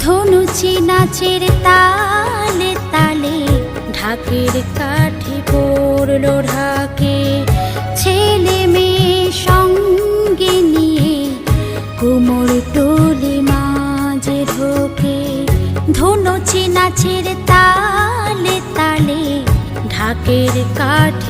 ধনুচি নাচের তালে তালে ঢাকের কাঠে পড়ল ঢাকে। ছেলে মেয়ে সঙ্গে নিয়ে কুমোর টলি মাঝে ঢোকে। ধনুচি নাচের তালে তালে ঢাকের কাঠ